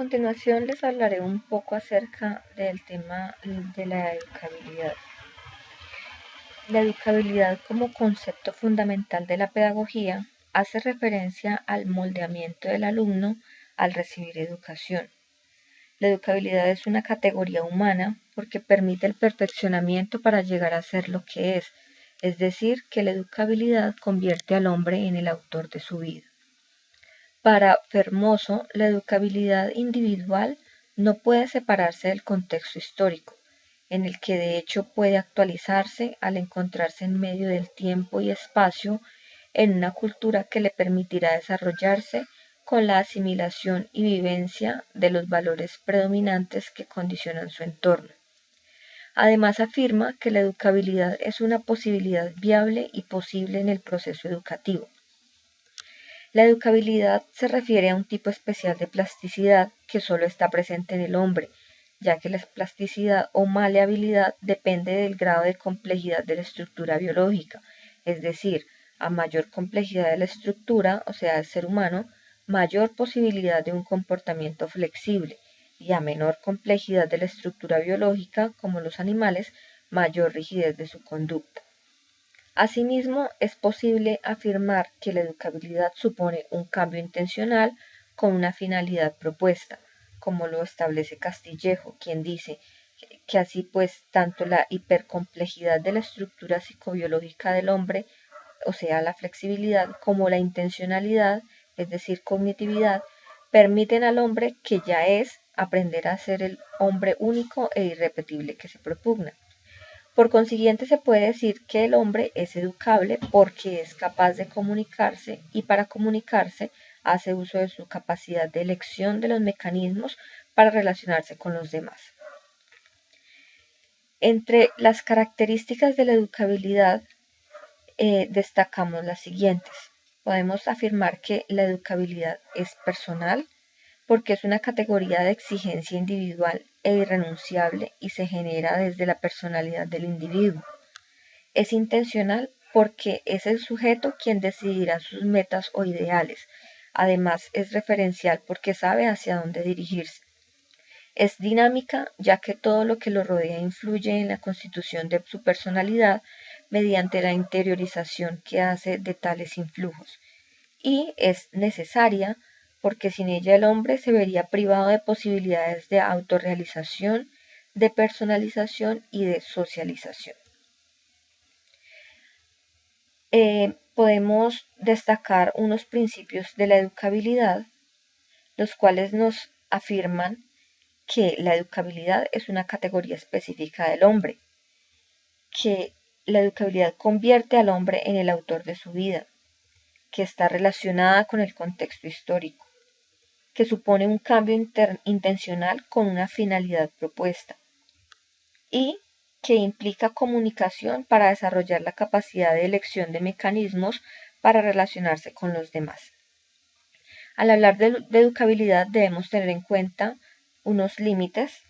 continuación les hablaré un poco acerca del tema de la educabilidad. La educabilidad como concepto fundamental de la pedagogía hace referencia al moldeamiento del alumno al recibir educación. La educabilidad es una categoría humana porque permite el perfeccionamiento para llegar a ser lo que es decir, que la educabilidad convierte al hombre en el autor de su vida. Para Fermoso, la educabilidad individual no puede separarse del contexto histórico, en el que de hecho puede actualizarse al encontrarse en medio del tiempo y espacio en una cultura que le permitirá desarrollarse con la asimilación y vivencia de los valores predominantes que condicionan su entorno. Además afirma que la educabilidad es una posibilidad viable y posible en el proceso educativo. La educabilidad se refiere a un tipo especial de plasticidad que solo está presente en el hombre, ya que la plasticidad o maleabilidad depende del grado de complejidad de la estructura biológica, es decir, a mayor complejidad de la estructura, o sea, del ser humano, mayor posibilidad de un comportamiento flexible, y a menor complejidad de la estructura biológica, como los animales, mayor rigidez de su conducta. Asimismo, es posible afirmar que la educabilidad supone un cambio intencional con una finalidad propuesta, como lo establece Castillejo, quien dice que así pues tanto la hipercomplejidad de la estructura psicobiológica del hombre, o sea, la flexibilidad, como la intencionalidad, es decir, cognitividad, permiten al hombre que ya es aprender a ser el hombre único e irrepetible que se propugna. Por consiguiente, se puede decir que el hombre es educable porque es capaz de comunicarse y para comunicarse hace uso de su capacidad de elección de los mecanismos para relacionarse con los demás. Entre las características de la educabilidad destacamos las siguientes. Podemos afirmar que la educabilidad es personal porque es una categoría de exigencia individual e irrenunciable y se genera desde la personalidad del individuo. Es intencional porque es el sujeto quien decidirá sus metas o ideales. Además, es referencial porque sabe hacia dónde dirigirse. Es dinámica, ya que todo lo que lo rodea influye en la constitución de su personalidad mediante la interiorización que hace de tales influjos. Y es necesaria, porque sin ella el hombre se vería privado de posibilidades de autorrealización, de personalización y de socialización. Podemos destacar unos principios de la educabilidad, los cuales nos afirman que la educabilidad es una categoría específica del hombre, que la educabilidad convierte al hombre en el autor de su vida, que está relacionada con el contexto histórico, que supone un cambio intencional con una finalidad propuesta y que implica comunicación para desarrollar la capacidad de elección de mecanismos para relacionarse con los demás. Al hablar de educabilidad debemos tener en cuenta unos límites.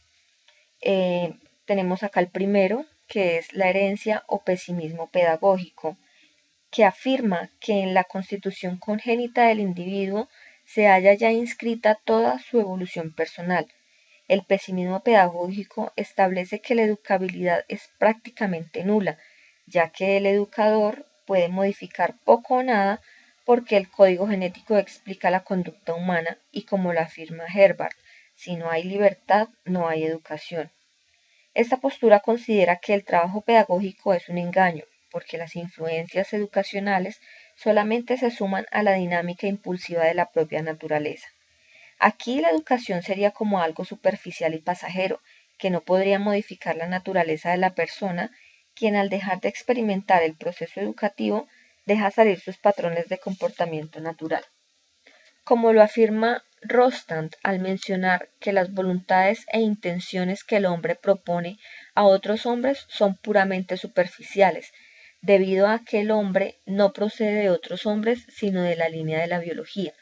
Tenemos acá el primero, que es la herencia o pesimismo pedagógico, que afirma que en la constitución congénita del individuo se halla ya inscrita toda su evolución personal. El pesimismo pedagógico establece que la educabilidad es prácticamente nula, ya que el educador puede modificar poco o nada porque el código genético explica la conducta humana y como lo afirma Herbart, si no hay libertad, no hay educación. Esta postura considera que el trabajo pedagógico es un engaño, porque las influencias educacionales solamente se suman a la dinámica impulsiva de la propia naturaleza. Aquí la educación sería como algo superficial y pasajero, que no podría modificar la naturaleza de la persona, quien al dejar de experimentar el proceso educativo deja salir sus patrones de comportamiento natural. Como lo afirma Rostand al mencionar que las voluntades e intenciones que el hombre propone a otros hombres son puramente superficiales, debido a que el hombre no procede de otros hombres sino de la línea de la biología,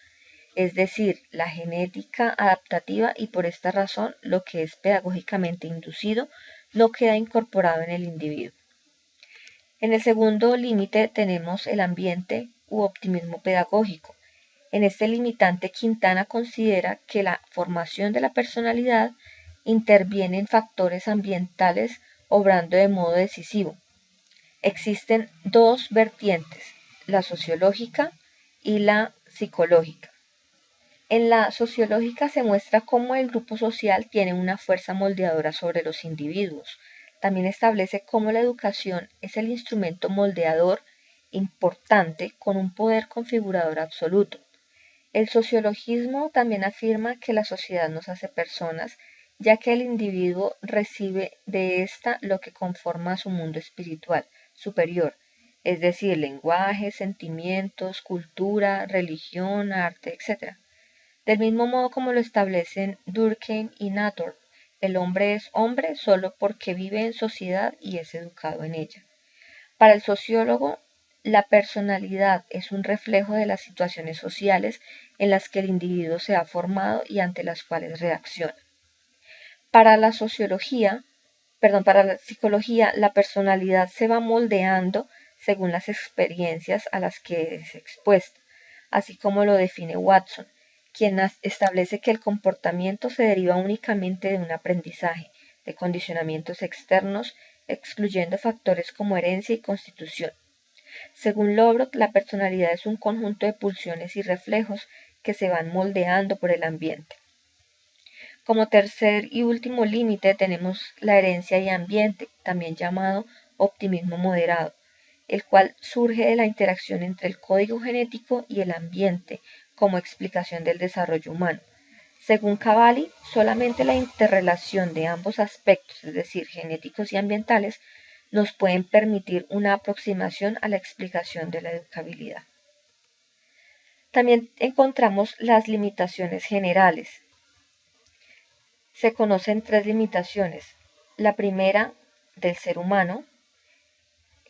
es decir, la genética adaptativa, y por esta razón lo que es pedagógicamente inducido no queda incorporado en el individuo. En el segundo límite tenemos el ambiente u optimismo pedagógico, En este limitante, Quintana considera que la formación de la personalidad interviene en factores ambientales obrando de modo decisivo. Existen dos vertientes, la sociológica y la psicológica. En la sociológica se muestra cómo el grupo social tiene una fuerza moldeadora sobre los individuos. También establece cómo la educación es el instrumento moldeador importante con un poder configurador absoluto. El sociologismo también afirma que la sociedad nos hace personas, ya que el individuo recibe de ésta lo que conforma su mundo espiritual superior, es decir, lenguaje, sentimientos, cultura, religión, arte, etc. Del mismo modo como lo establecen Durkheim y Nathorp, el hombre es hombre solo porque vive en sociedad y es educado en ella. Para el sociólogo, la personalidad es un reflejo de las situaciones sociales en las que el individuo se ha formado y ante las cuales reacciona. Para la psicología, la personalidad se va moldeando según las experiencias a las que es expuesta, así como lo define Watson, quien establece que el comportamiento se deriva únicamente de un aprendizaje, de condicionamientos externos, excluyendo factores como herencia y constitución. Según Lovelock, la personalidad es un conjunto de pulsiones y reflejos que se van moldeando por el ambiente. Como tercer y último límite tenemos la herencia y ambiente, también llamado optimismo moderado, el cual surge de la interacción entre el código genético y el ambiente como explicación del desarrollo humano. Según Cavalli, solamente la interrelación de ambos aspectos, es decir, genéticos y ambientales, nos pueden permitir una aproximación a la explicación de la educabilidad. También encontramos las limitaciones generales. Se conocen tres limitaciones. La primera, del ser humano.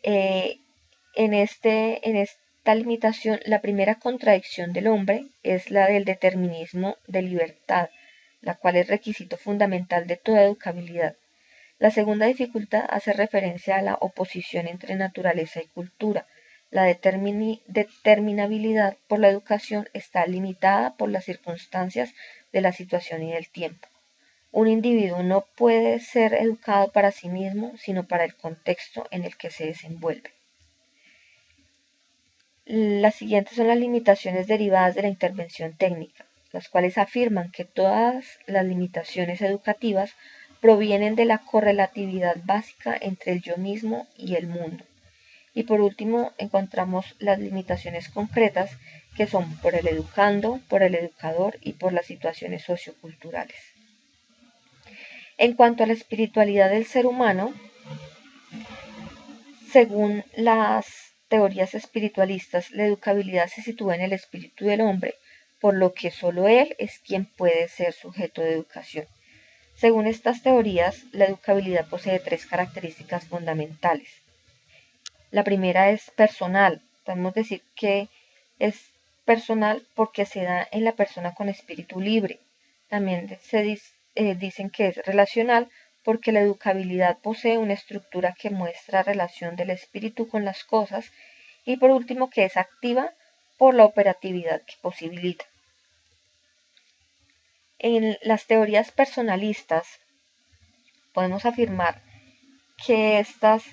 En esta limitación, la primera contradicción del hombre es la del determinismo de libertad, la cual es requisito fundamental de toda educabilidad. La segunda dificultad hace referencia a la oposición entre naturaleza y cultura. La determinabilidad por la educación está limitada por las circunstancias de la situación y del tiempo. Un individuo no puede ser educado para sí mismo, sino para el contexto en el que se desenvuelve. Las siguientes son las limitaciones derivadas de la intervención técnica, las cuales afirman que todas las limitaciones educativas provienen de la correlatividad básica entre el yo mismo y el mundo. Y por último, encontramos las limitaciones concretas, que son por el educando, por el educador y por las situaciones socioculturales. En cuanto a la espiritualidad del ser humano, según las teorías espiritualistas, la educabilidad se sitúa en el espíritu del hombre, por lo que solo él es quien puede ser sujeto de educación. Según estas teorías, la educabilidad posee tres características fundamentales. La primera es personal. Podemos decir que es personal porque se da en la persona con espíritu libre. También dicen que es relacional porque la educabilidad posee una estructura que muestra relación del espíritu con las cosas. Y por último, que es activa por la operatividad que posibilita. En las teorías personalistas podemos afirmar que estas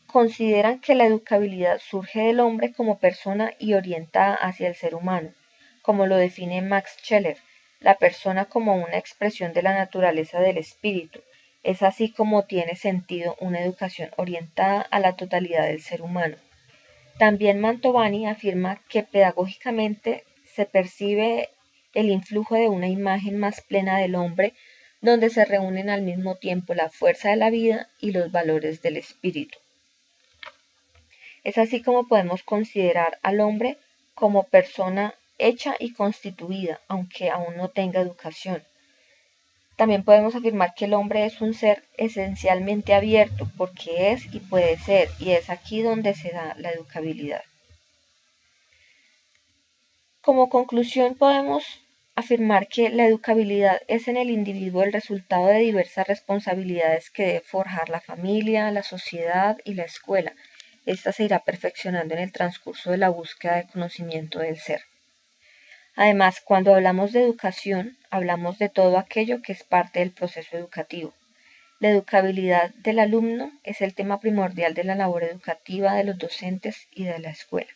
consideran que la educabilidad surge del hombre como persona y orientada hacia el ser humano, como lo define Max Scheler, la persona como una expresión de la naturaleza del espíritu. Es así como tiene sentido una educación orientada a la totalidad del ser humano. También Mantovani afirma que pedagógicamente se percibe el influjo de una imagen más plena del hombre, donde se reúnen al mismo tiempo la fuerza de la vida y los valores del espíritu. Es así como podemos considerar al hombre como persona hecha y constituida, aunque aún no tenga educación. También podemos afirmar que el hombre es un ser esencialmente abierto, porque es y puede ser, y es aquí donde se da la educabilidad. Como conclusión podemos afirmar que la educabilidad es en el individuo el resultado de diversas responsabilidades que debe forjar la familia, la sociedad y la escuela, esta se irá perfeccionando en el transcurso de la búsqueda de conocimiento del ser. Además, cuando hablamos de educación, hablamos de todo aquello que es parte del proceso educativo. La educabilidad del alumno es el tema primordial de la labor educativa de los docentes y de la escuela.